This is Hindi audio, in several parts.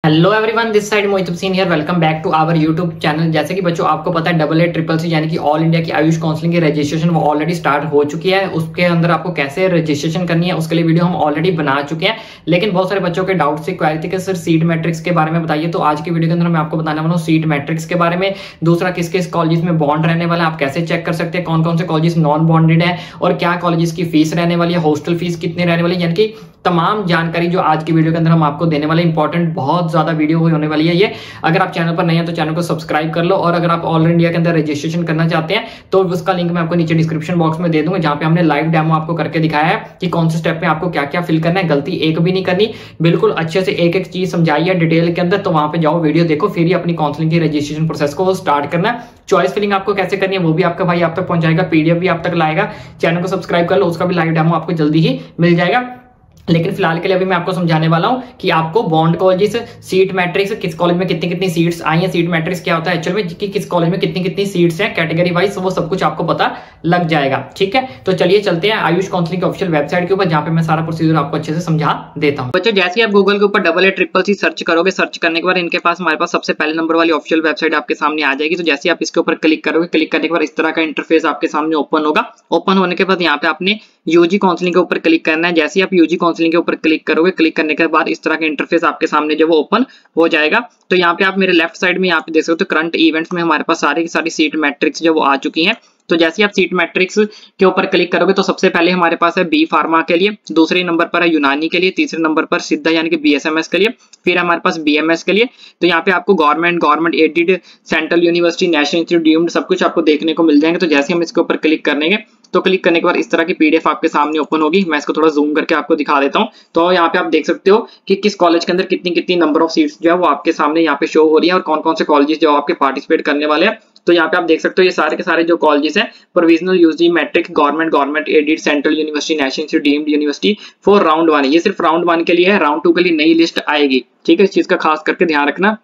Hello everyone, this side Mohit Hussain here. Welcome back to our YouTube channel. जैसे कि बच्चों आपको पता है AA CCC यानी कि ऑल इंडिया की आयुष काउंसलिंग की रजिस्ट्रेशन वो ऑलरेडी स्टार्ट हो चुकी है। उसके अंदर आपको कैसे रजिस्ट्रेशन करनी है उसके लिए वीडियो हम ऑलरेडी बना चुके हैं, लेकिन बहुत सारे बच्चों के डाउट से क्वारी थी कि सर सीट मैट्रिक्स के बारे में बताइए। तो आज की वीडियो के अंदर मैं आपको बताने वाला हूँ सीट मैट्रिक्स के बारे में। दूसरा, किस किस कॉलेज में बॉन्ड रहने वाला है, आप कैसे चेक कर सकते हैं कौन कौन से कॉलेज नॉन बॉन्डेड है, और क्या कॉलेज की फीस रहने वाली है, हॉस्टल फीस कितनी रहने वाली है, यानी कि तमाम जानकारी जो आज की वीडियो के अंदर हम आपको देने वाले। इंपॉर्टेंट बहुत ज्यादा वीडियो होने वाली है ये। अगर आप चैनल पर नए हैं तो चैनल को सब्सक्राइब कर लो, और अगर आप ऑल इंडिया के अंदर रजिस्ट्रेशन करना चाहते हैं तो उसका लिंक मैं आपको नीचे डिस्क्रिप्शन बॉक्स में दे दूंगा, जहां पे हमने लाइव डेमो आपको करके दिखाया है कि कौन से स्टेप में आपको क्या क्या फिल करना है। गलती एक भी नहीं करनी, बिल्कुल अच्छे से एक एक चीज समझाई है डिटेल के अंदर। तो वहां पे जाओ, वीडियो देखो, फिर ही अपनी काउंसलिंग की रजिस्ट्रेशन प्रोसेस को स्टार्ट करना है। चॉइस फिलिंग आपको कैसे करनी है वो भी आपका भाई आप तक पहुंचाएगा, पीडीएफ भी आप तक लाएगा। चैनल को सब्सक्राइब कर लो, उसका भी लाइव डेमो आपको जल्दी ही मिल जाएगा। लेकिन फिलहाल के लिए अभी मैं आपको समझाने वाला हूं कि आपको बॉन्ड कॉलेजेस, सीट मैट्रिक्स, किस कॉलेज में कितनी कितनी सीट्स आई हैं, सीट मैट्रिक्स क्या होता है एक्चुअल में, कि किस कॉलेज में कितनी कितनी सीट्स हैं कैटेगरी वाइज, वो सब कुछ आपको पता लग जाएगा। ठीक है, तो चलिए चलते हैं आयुष काउंसलिंग की ऑफिशियल वेबसाइट के ऊपर, जहां पे मैं सारा प्रोसीजर आपको अच्छे से समझा देता हूं। बच्चों, जैसे आप गूगल के ऊपर AA CCC सर्च करोगे, सर्च करने के बाद इनके पास हमारे पास सबसे पहले नंबर वाली ऑफिशियल वेबसाइट आपके सामने आ जाएगी। तो जैसे आप इसके ऊपर क्लिक करोगे, क्लिक करने के बाद इस तरह का इंटरफेस आपके सामने ओपन होगा। ओपन होने के बाद यहाँ पे आपने यूजी काउंसलिंग के ऊपर क्लिक करना है। जैसे आप यूजी काउंसलिंग के ऊपर क्लिक करोगे, क्लिक करने के बाद इस तरह का इंटरफेस आपके सामने जो वो ओपन हो जाएगा। तो यहाँ पे आप मेरे लेफ्ट साइड में यहाँ पे देख सकते हो, करंट इवेंट्स में हमारे पास सारी की सारी सीट मैट्रिक्स जो वो आ चुकी हैं। तो जैसे आप सीट मैट्रिक्स के ऊपर क्लिक करोगे तो सबसे पहले हमारे पास है बी फार्मा के लिए, दूसरे नंबर पर है यूनानी के लिए, तीसरे नंबर पर सिद्धा यानी कि BSMS के लिए, फिर हमारे पास BMS के लिए। तो यहाँ पे आपको government aided, central university, national institute deemed सब कुछ आपको देखने को मिल जाएंगे। तो जैसे हम इसके ऊपर क्लिक करेंगे तो क्लिक करने के बाद इस तरह की पीडीएफ आपके सामने ओपन होगी। मैं इसको थोड़ा जूम करके आपको दिखा देता हूं। तो यहाँ पे आप देख सकते हो कि किस कॉलेज के अंदर कितनी कितनी नंबर ऑफ सीट्स जो है वो आपके सामने यहाँ पे शो हो रही है, और कौन कौन से कॉलेज जो आपके पार्टिसिपेट करने वाले हैं। तो यहाँ पे आप देख सकते हो ये सारे के सारे जो कॉलेजेस हैं, provisional, UG, matric, government aided, central university, national institute deemed university for round 1। ये सिर्फ राउंड 1 के लिए है, राउंड 2 के लिए नई लिस्ट आएगी। ठीक है, इस चीज का खास करके ध्यान रखना।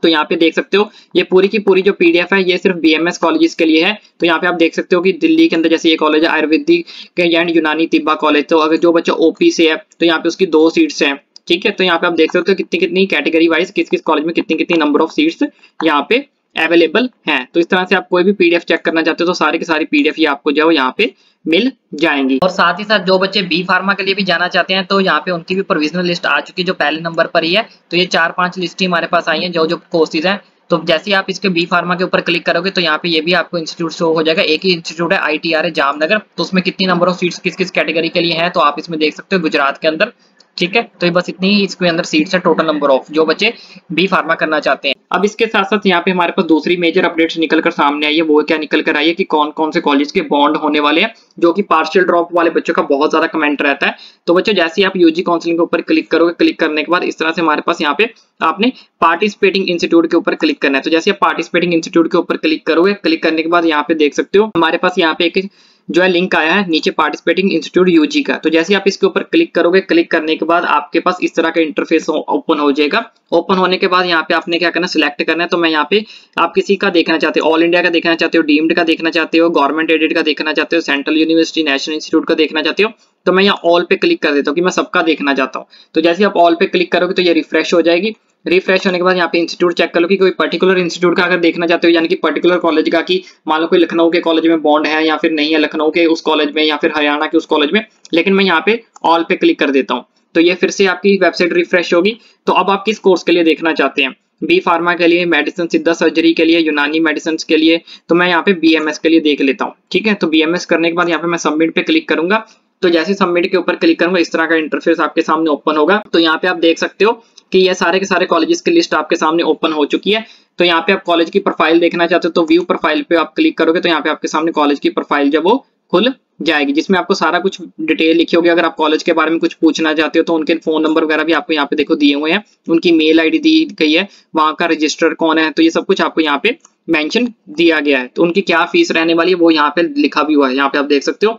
तो यहाँ पे देख सकते हो ये पूरी की पूरी जो पीडीएफ है ये सिर्फ BMS कॉलेजेस के लिए है। तो यहाँ पे आप देख सकते हो कि दिल्ली के अंदर जैसे ये कॉलेज है आयुर्वेदिक एंड यूनानी तिब्बा कॉलेज, तो अगर जो बच्चा ओपी से है तो यहाँ पे उसकी 2 सीट्स हैं। ठीक है, तो यहाँ पे आप देख सकते हो कितनी कितनी कैटेगरी वाइज किस किस कॉलेज में कितनी कितनी नंबर ऑफ सीट्स यहाँ पे अवेलेबल हैं। तो इस तरह से आप कोई भी पीडीएफ चेक करना चाहते हो तो सारी की सारी पीडीएफ ये आपको जो है यहाँ पे मिल जाएंगी। और साथ ही साथ जो बच्चे बी फार्मा के लिए भी जाना चाहते हैं तो यहाँ पे उनकी भी प्रोविजनल लिस्ट आ चुकी है जो पहले नंबर पर ही है। तो ये 4-5 लिस्ट ही हमारे पास आई है जो जो कोर्सेज हैं। तो जैसे आप इसके बी फार्मा के ऊपर क्लिक करोगे तो यहाँ पे ये भी आपको इंस्टीट्यूट शो हो जाएगा। एक ही इंस्टीट्यूट है, ITR जामनगर। तो उसमें कितनी नंबर ऑफ सीट्स किस किस कैटेगरी के लिए है तो आप इसमें देख सकते हो, गुजरात के अंदर। ठीक है, तो ये बस इतनी ही इसके अंदर सीट्स है, टोटल नंबर ऑफ जो बच्चे बी फार्मा करना चाहते हैं। अब इसके साथ साथ यहाँ पे हमारे पास दूसरी मेजर अपडेट्स निकल कर सामने आई है। वो क्या निकल कर आई है कि कौन कौन से कॉलेज के बॉन्ड होने वाले हैं, जो कि पार्शियल ड्रॉप वाले बच्चों का बहुत ज्यादा कमेंट रहता है। तो बच्चों जैसे आप यूजी काउंसलिंग के ऊपर क्लिक करोगे, क्लिक करने के बाद इस तरह से हमारे पास यहाँ पे आपने पार्टिसिपेटिंग इंस्टीट्यूट के ऊपर क्लिक करना है। तो जैसे आप पार्टिसिपेटिंग इंस्टीट्यूट के ऊपर क्लिक करोगे, क्लिक करने के बाद यहाँ पे देख सकते हो हमारे पास यहाँ पे एक जो है लिंक आया है नीचे पार्टिसिपेटिंग इंस्टीट्यूट यूजी का। तो जैसे आप इसके ऊपर क्लिक करोगे, क्लिक करने के बाद आपके पास इस तरह का इंटरफेस ओपन हो जाएगा। ओपन होने के बाद यहाँ पे आपने क्या करना, सिलेक्ट करना है। तो मैं यहाँ पे आप किसी का देखना चाहते हो, ऑल इंडिया का देखना चाहते हो, डीम्ड का देखना चाहते हो, गवर्नमेंट एडेड का देखना चाहते हो, सेंट्रल यूनिवर्सिटी, नेशनल इंस्टीट्यूट का देखना चाहते हो, तो मैं यहाँ ऑल पे क्लिक कर देता हूँ कि मैं सबका देखना चाहता हूँ। तो जैसे आप ऑल पे क्लिक करोगे तो ये रिफ्रेश हो जाएगी। रिफ्रेश होने के बाद यहाँ पे इंस्टीट्यूट चेक कर लो कि कोई पर्टिकुलर इंस्टीट्यूट का अगर देखना चाहते हो, यानी कि पर्टिकुलर कॉलेज का, कि मान लो कोई लखनऊ के कॉलेज में बॉन्ड है या फिर नहीं है, लखनऊ के उस कॉलेज में या फिर हरियाणा के उस कॉलेज में, लेकिन मैं यहाँ पे ऑल पे क्लिक कर देता हूँ। तो ये फिर से आपकी वेबसाइट रिफ्रेश होगी। तो अब आप किस कोर्स के लिए देखना चाहते हैं, बी फार्मा के लिए, मेडिसिन, सिद्धा सर्जरी के लिए, यूनानी मेडिसिन के लिए, तो मैं यहाँ पे BMS के लिए देख लेता हूँ। ठीक है, तो BMS करने के बाद यहाँ पे मैं सबमिट पे क्लिक करूंगा। तो जैसे सबमिट के ऊपर क्लिक करूंगा इस तरह का इंटरफेस आपके सामने ओपन होगा। तो यहाँ पे आप देख सकते हो कि ये सारे के सारे कॉलेजेस की लिस्ट आपके सामने ओपन हो चुकी है। तो यहाँ पे आप कॉलेज की प्रोफाइल देखना चाहते हो तो व्यू प्रोफाइल पे आप क्लिक करोगे तो यहाँ पे आपके सामने कॉलेज की प्रोफाइल जब वो खुल जाएगी, जिसमें आपको सारा कुछ डिटेल लिखी होगी। अगर आप कॉलेज के बारे में कुछ पूछना चाहते हो तो उनके फोन नंबर वगैरह भी आपको यहाँ पे देखो दिए हुए हैं, उनकी मेल ID दी गई है, वहां का रजिस्टर कौन है, तो ये सब कुछ आपको यहाँ पे मेंशन दिया गया है। तो उनकी क्या फीस रहने वाली है वो यहाँ पे लिखा भी हुआ है। यहाँ पे आप देख सकते हो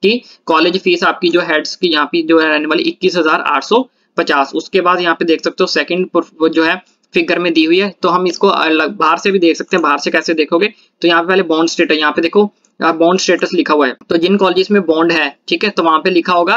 कि कॉलेज फीस आपकी जो हेड्स की यहाँ पे जो है रहने वाली 21,850। उसके बाद यहाँ पे देख सकते हो सेकंड जो है फिगर में दी हुई है। तो हम इसको बाहर से भी देख सकते हैं। बाहर से कैसे देखोगे तो यहाँ पे पहले बॉन्ड स्टेटस, यहाँ पे देखो बॉन्ड स्टेटस लिखा हुआ है। तो जिन कॉलेजेस में बॉन्ड है, ठीक है, तो वहां पे लिखा होगा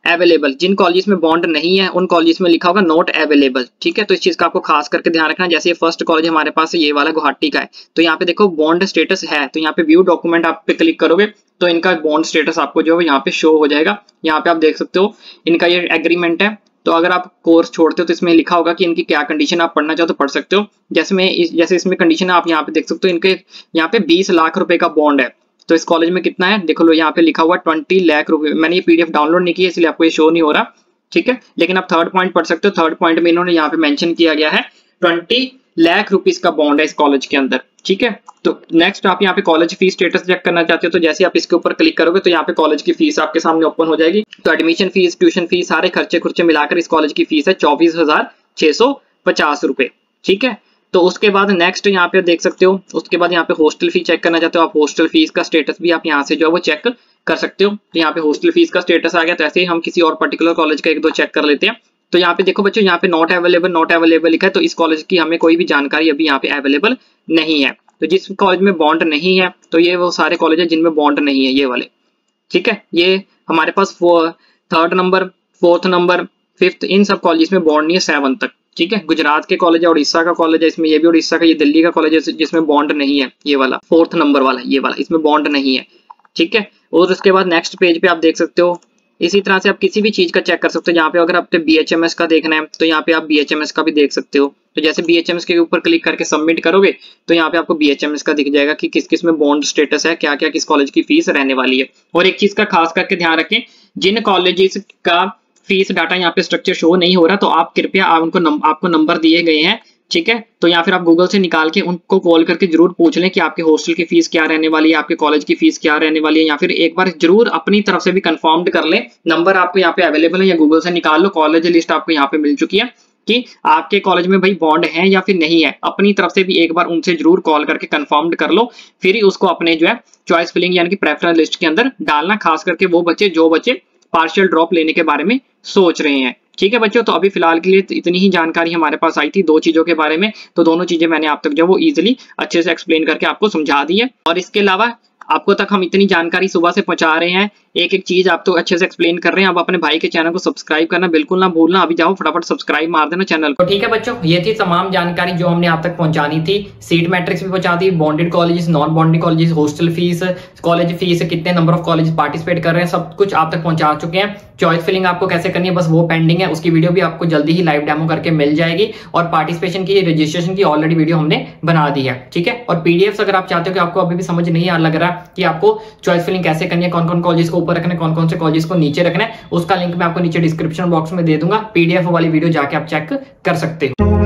अवेलेबल, जिन कॉलेज में बॉन्ड नहीं है उन कॉलेज में लिखा होगा नॉट अवेलेबल, ठीक है। तो इस चीज का आपको खास करके ध्यान रखना। जैसे ये फर्स्ट कॉलेज हमारे पास ये वाला गुवाहाटी का है, तो यहाँ पे देखो बॉन्ड स्टेटस है, तो यहाँ पे व्यू डॉक्यूमेंट आप पे क्लिक करोगे तो इनका बॉन्ड स्टेटस आपको जो है यहाँ पे शो हो जाएगा। यहाँ पे आप देख सकते हो इनका ये एग्रीमेंट है। तो अगर आप कोर्स छोड़ते हो तो इसमें लिखा होगा कि इनकी क्या कंडीशन, आप पढ़ना चाहो तो पढ़ सकते हो। जैसे इसमें कंडीशन है, आप यहाँ पे देख सकते हो इनके यहाँ पे 20 लाख रुपए का बॉन्ड है। तो इस कॉलेज में कितना है देखो लो, यहाँ पे लिखा हुआ 20 लाख रुपए। मैंने ये पीडीएफ डाउनलोड नहीं किया इसलिए आपको ये शो नहीं हो रहा, ठीक है। लेकिन आप थर्ड पॉइंट पढ़ सकते हो। थर्ड पॉइंट में इन्होंने यहाँ पे मेंशन किया गया है 20 लाख रुपीस का बॉन्ड है इस कॉलेज के अंदर, ठीक है। तो नेक्स्ट आप यहाँ पे कॉलेज फीस स्टेटस चेक करना चाहते हो, तो जैसे आप इसके ऊपर क्लिक करोगे तो यहाँ पे कॉलेज की फीस आपके सामने ओपन हो जाएगी। तो एडमिशन फीस, ट्यूशन फीस, सारे खर्चे खुर्चे मिलाकर इस कॉलेज की फीस है 24,650 रुपए, ठीक है। तो उसके बाद नेक्स्ट यहाँ पे देख सकते हो, उसके बाद यहाँ पे हॉस्टल फीस चेक करना चाहते हो आप, हॉस्टल फीस का स्टेटस भी आप यहाँ से जो है वो चेक कर सकते हो। तो यहाँ पे हॉस्टल फीस का स्टेटस आ गया। तो ऐसे ही हम किसी और पर्टिकुलर कॉलेज का एक दो चेक कर लेते हैं। तो यहाँ पे देखो बच्चों, यहाँ पे नॉट अवेलेबल लिखा है, तो इस कॉलेज की हमें कोई भी जानकारी अभी यहाँ पे अवेलेबल नहीं है। तो जिस कॉलेज में बॉन्ड नहीं है, तो ये वो सारे कॉलेज है जिनमें बॉन्ड नहीं है, ये वाले, ठीक है। ये हमारे पास third number, fourth number, fifth, इन सब कॉलेज में बॉन्ड नहीं है 7 तक, ठीक है। गुजरात के कॉलेज है, उड़ीसा का कॉलेज है, इसमें ये भी उड़ीसा का, ये दिल्ली का कॉलेज है जिसमें बॉन्ड नहीं है, ये वाला फोर्थ नंबर वाला, ये वाला, इसमें बॉन्ड नहीं है, ठीक है। और उसके बाद नेक्स्ट पेज पे आप देख सकते हो, इसी तरह से आप किसी भी चीज का चेक कर सकते हो। यहाँ पे अगर आपने BHMS का देखना है तो यहाँ पे आप BHMS का भी देख सकते हो। तो जैसे BHMS के ऊपर क्लिक करके सबमिट करोगे तो यहाँ पे आपको BHMS का दिख जाएगा कि किस किस में बॉन्ड स्टेटस है, क्या क्या किस कॉलेज की फीस रहने वाली है। और एक चीज का खास करके ध्यान रखें, जिन कॉलेजेस का फीस डाटा यहाँ पे स्ट्रक्चर शो नहीं हो रहा, तो आप कृपया आपको नंबर दिए गए हैं, ठीक है। तो या फिर आप गूगल से निकाल के उनको कॉल करके जरूर पूछ लें कि आपके हॉस्टल की फीस क्या रहने वाली है, आपके कॉलेज की फीस क्या रहने वाली है, या फिर एक बार जरूर अपनी तरफ से भी कंफर्म्ड कर लें। नंबर आपको यहाँ पे अवेलेबल है, या गूगल से निकाल लो, कॉलेज लिस्ट आपको यहाँ पे मिल चुकी है कि आपके कॉलेज में भाई बॉन्ड है या फिर नहीं है। अपनी तरफ से भी एक बार उनसे जरूर कॉल करके कंफर्म्ड कर लो, फिर ही उसको अपने जो है चॉइस फिलिंग यानी कि प्रेफरेंस लिस्ट के अंदर डालना, खास करके वो बच्चे जो बच्चे पार्शियल ड्रॉप लेने के बारे में सोच रहे हैं, ठीक है बच्चों। तो अभी फिलहाल के लिए इतनी ही जानकारी हमारे पास आई थी 2 चीजों के बारे में। तो दोनों चीजें मैंने आप तक जो वो इजीली अच्छे से एक्सप्लेन करके आपको समझा दी है। और इसके अलावा आपको तक हम इतनी जानकारी सुबह से पहुंचा रहे हैं, एक एक चीज आप तो अच्छे से एक्सप्लेन कर रहे हैं। अब अपने भाई के चैनल को सब्सक्राइब करना बिल्कुल ना भूलना, अभी जाओ फटाफट सब्सक्राइब मार देना चैनल को। ठीक है बच्चों, ये थी तमाम जानकारी जो हमने आप तक पहुंचानी थी। सीट मैट्रिक्स भी पहुंचा दी, bonded colleges, non bonded colleges, hostel fees, college fees, कितने नंबर ऑफ कॉलेज पार्टिसिपेट कर रहे हैं, सब कुछ आप तक पहुंचा चुके हैं। चॉइस फिलिंग आपको कैसे करनी है बस वो पेंडिंग है, उसकी वीडियो भी आपको जल्दी ही लाइव डेमो करके मिल जाएगी। और पार्टिसिपेशन की, रजिस्ट्रेशन की ऑलरेडी वीडियो हमने बना दी है, ठीक है। और पीडीएफ अगर आप चाहते हो कि आपको अभी भी समझ नहीं लग रहा कि आपको चॉइस फिलिंग कैसे करनी है, कौन कौन कॉलेज को ऊपर रखना है, कौन कौन से कॉलेज को नीचे रखना है, उसका लिंक मैं आपको नीचे डिस्क्रिप्शन बॉक्स में दे दूंगा। पीडीएफ वाली वीडियो जाके आप चेक कर सकते हो।